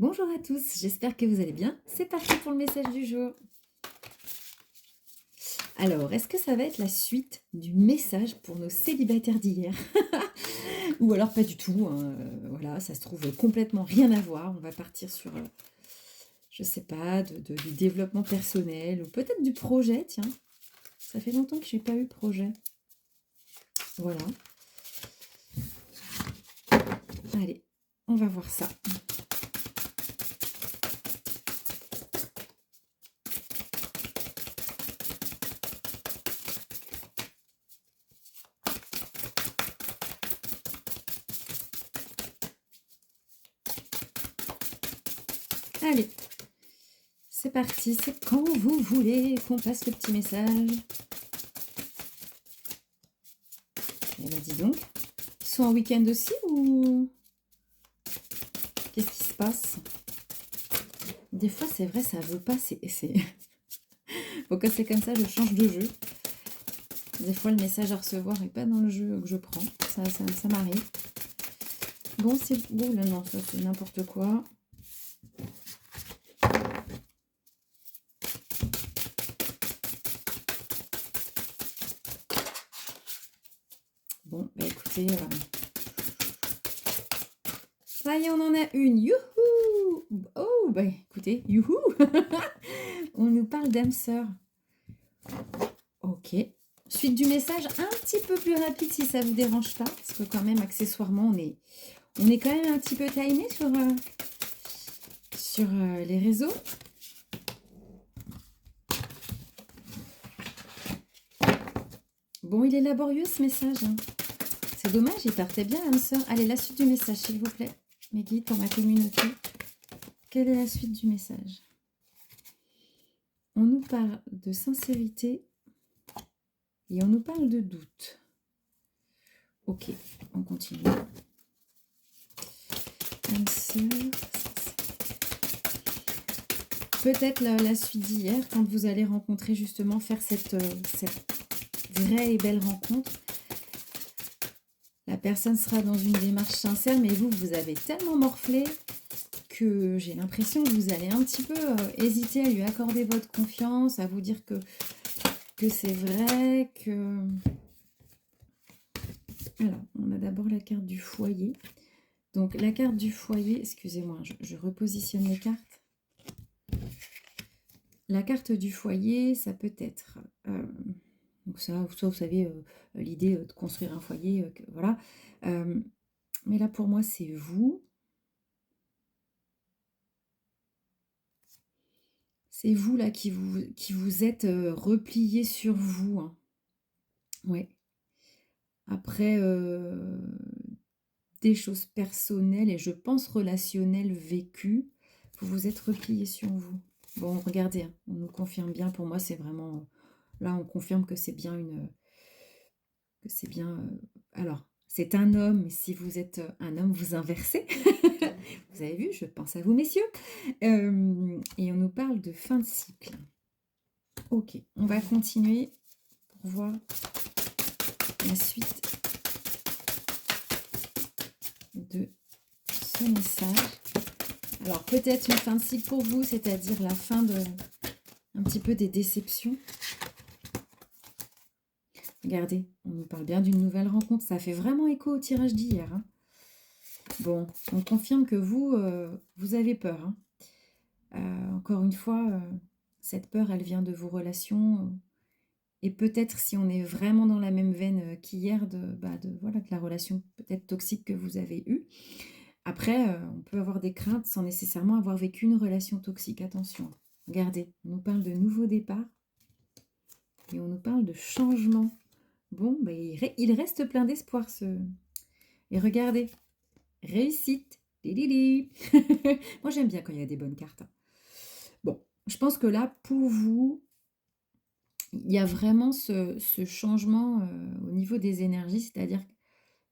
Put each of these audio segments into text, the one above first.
Bonjour à tous, j'espère que vous allez bien. C'est parti pour le message du jour. Alors, est-ce que ça va être la suite du message pour nos célibataires d'hier? Ou alors pas du tout, hein, voilà, ça se trouve complètement rien à voir. On va partir sur, je sais pas, du développement personnel ou peut-être du projet, tiens. Ça fait longtemps que je n'ai pas eu projet. Voilà. Allez, on va voir ça. Allez, c'est parti, c'est quand vous voulez qu'on passe le petit message. Eh ben dis donc, ils sont en week-end aussi ou qu'est-ce qui se passe? Des fois, c'est vrai, ça veut pas, Faut que c'est comme ça, je change de jeu. Des fois, le message à recevoir n'est pas dans le jeu que je prends. Ça m'arrive. Bon, c'est... Oh là non, ça c'est n'importe quoi. Bon, bah écoutez... Ça y est, on en a une. Youhou! Oh, bah écoutez, youhou! On nous parle d'âme sœur. Ok. Suite du message, un petit peu plus rapide si ça vous dérange pas. Parce que quand même, accessoirement, on est quand même un petit peu timé sur les réseaux. Bon, il est laborieux ce message. Hein. C'est dommage, il partait bien, l'âme sœur. Allez, la suite du message, s'il vous plaît. Mes guides pour ma communauté. Quelle est la suite du message? On nous parle de sincérité et on nous parle de doute. Ok, on continue. Âme sœur. Peut-être la suite d'hier, quand vous allez rencontrer justement, faire cette vraie et belle rencontre. La personne sera dans une démarche sincère, mais vous avez tellement morflé que j'ai l'impression que vous allez un petit peu hésiter à lui accorder votre confiance, à vous dire que c'est vrai, que... Alors, on a d'abord la carte du foyer. Donc, la carte du foyer, excusez-moi, je repositionne les cartes. La carte du foyer, ça peut être... donc ça, soit vous savez, l'idée de construire un foyer, voilà. Mais là, pour moi, c'est vous. C'est vous, là, qui vous êtes replié sur vous. Hein. Ouais. Après, des choses personnelles et je pense relationnelles vécues, vous vous êtes replié sur vous. Bon, regardez, hein, on nous confirme bien. Pour moi, c'est vraiment... là, on confirme que c'est bien une... que c'est bien... alors, c'est un homme, mais si vous êtes un homme, vous inversez. Vous avez vu, je pense à vous, messieurs. Et on nous parle de fin de cycle. Ok, on va continuer pour voir la suite de ce message. Alors, peut-être une fin de cycle pour vous, c'est-à-dire la fin de un petit peu des déceptions. Regardez, on nous parle bien d'une nouvelle rencontre. Ça fait vraiment écho au tirage d'hier. Hein. Bon, on confirme que vous, vous avez peur. Hein. Encore une fois, cette peur, elle vient de vos relations. Et peut-être si on est vraiment dans la même veine qu'hier, voilà, de la relation peut-être toxique que vous avez eue. Après, on peut avoir des craintes sans nécessairement avoir vécu une relation toxique. Attention. Regardez, on nous parle de nouveau départ. Et on nous parle de changement. Bon, bah, il reste plein d'espoir. Et regardez, réussite. Moi, j'aime bien quand il y a des bonnes cartes. Bon, je pense que là, pour vous, il y a vraiment ce changement au niveau des énergies. C'est-à-dire que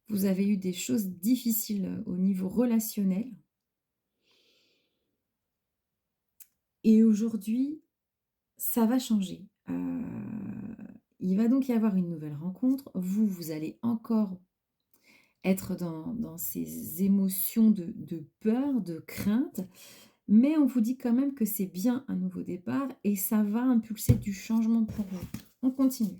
vous avez eu des choses difficiles au niveau relationnel. Et aujourd'hui, ça va changer. Il va donc y avoir une nouvelle rencontre. Vous allez encore être dans ces émotions de peur, de crainte, mais on vous dit quand même que c'est bien un nouveau départ et ça va impulser du changement pour vous. On continue.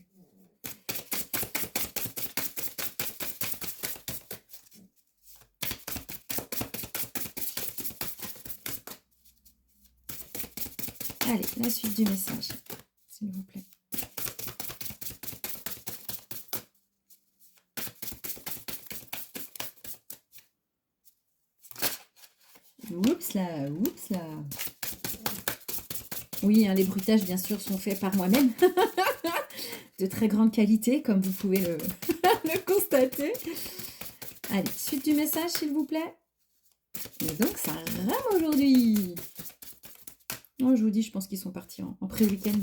Allez, la suite du message, s'il vous plaît. Oups là, oups là. Oui, hein, les bruitages, bien sûr, sont faits par moi-même. De très grande qualité, comme vous pouvez le, le constater. Allez, suite du message, s'il vous plaît. Et donc, ça rame aujourd'hui. Oh, je vous dis, je pense qu'ils sont partis en pré-week-end.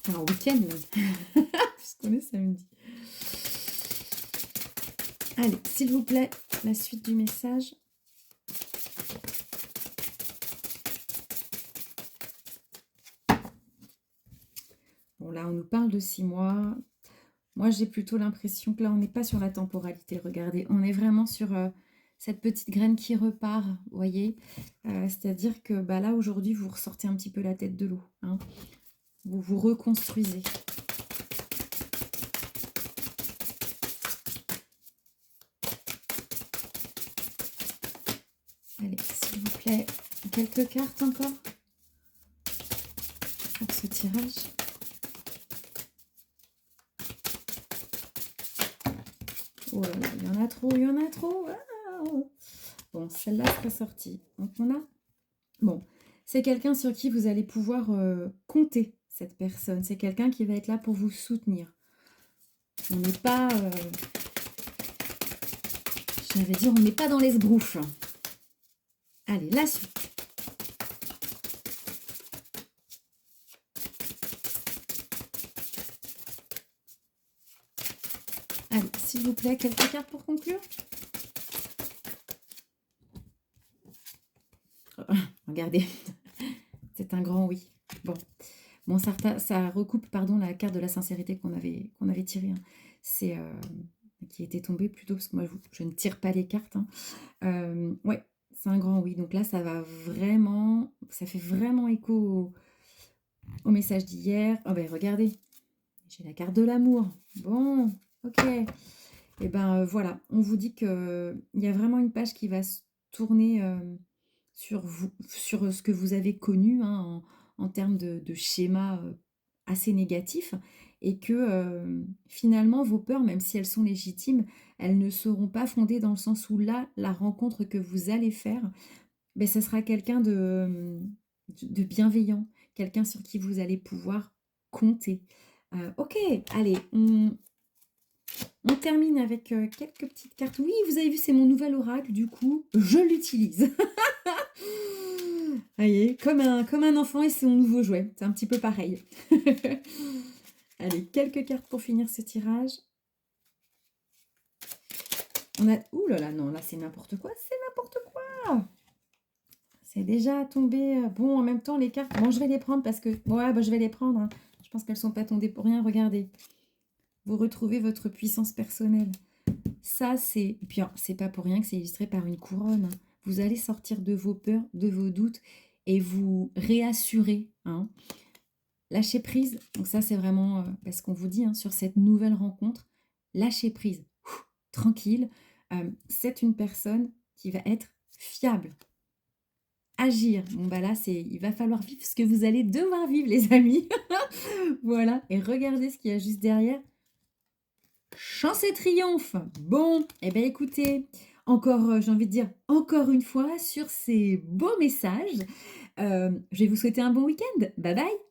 Enfin, en week-end, même. Puisqu'on est samedi. Allez, s'il vous plaît, la suite du message. Bon, là, on nous parle de 6 mois. Moi, j'ai plutôt l'impression que là, on n'est pas sur la temporalité. Regardez, on est vraiment sur cette petite graine qui repart, vous voyez. C'est-à-dire que bah, là, aujourd'hui, vous ressortez un petit peu la tête de l'eau. Hein. Vous vous reconstruisez. Allez, s'il vous plaît, quelques cartes encore pour ce tirage. Oh là là, il y en a trop, il y en a trop. Ah, bon, celle-là serait sortie. Donc on a... Bon, c'est quelqu'un sur qui vous allez pouvoir compter, cette personne. C'est quelqu'un qui va être là pour vous soutenir. On n'est pas... j'allais dire, on n'est pas dans l'esbrouffe. Allez, la suite. Allez, s'il vous plaît, quelques cartes pour conclure. Regardez, c'est un grand oui. Bon, ça recoupe, pardon, la carte de la sincérité qu'on avait tirée. Hein. C'est qui était tombée plutôt, parce que moi, je ne tire pas les cartes. Hein. Ouais, c'est un grand oui. Donc là, ça fait vraiment écho au message d'hier. Oh ben, regardez, j'ai la carte de l'amour. Bon, ok. Et ben voilà, on vous dit qu'il y a vraiment une page qui va se tourner sur vous, sur ce que vous avez connu hein, en termes de schéma assez négatif, et que finalement vos peurs, même si elles sont légitimes, elles ne seront pas fondées dans le sens où là, la rencontre que vous allez faire, ben, ce sera quelqu'un de bienveillant, quelqu'un sur qui vous allez pouvoir compter. Ok, allez, on termine avec quelques petites cartes. Oui, vous avez vu, c'est mon nouvel oracle, du coup, je l'utilise. Voyez, comme un enfant et son nouveau jouet. C'est un petit peu pareil. Allez, quelques cartes pour finir ce tirage. On a... Ouh là là, non, là c'est n'importe quoi. C'est n'importe quoi. C'est déjà tombé. Bon, en même temps, les cartes... Bon, je vais les prendre parce que... Ouais, bah, je vais les prendre. Hein. Je pense qu'elles ne sont pas tombées pour rien. Regardez. Vous retrouvez votre puissance personnelle. Ça, c'est... Et puis, c'est pas pour rien que c'est illustré par une couronne. Hein. Vous allez sortir de vos peurs, de vos doutes et vous réassurer. Hein. Lâcher prise. Donc ça, c'est vraiment ce qu'on vous dit hein, sur cette nouvelle rencontre. Lâcher prise. Tranquille. C'est une personne qui va être fiable. Agir. Bon, bah là, il va falloir vivre ce que vous allez devoir vivre, les amis. Voilà. Et regardez ce qu'il y a juste derrière. Chance et triomphe. Bon, eh bien écoutez, encore, j'ai envie de dire, encore une fois, sur ces beaux messages, je vais vous souhaiter un bon week-end. Bye bye.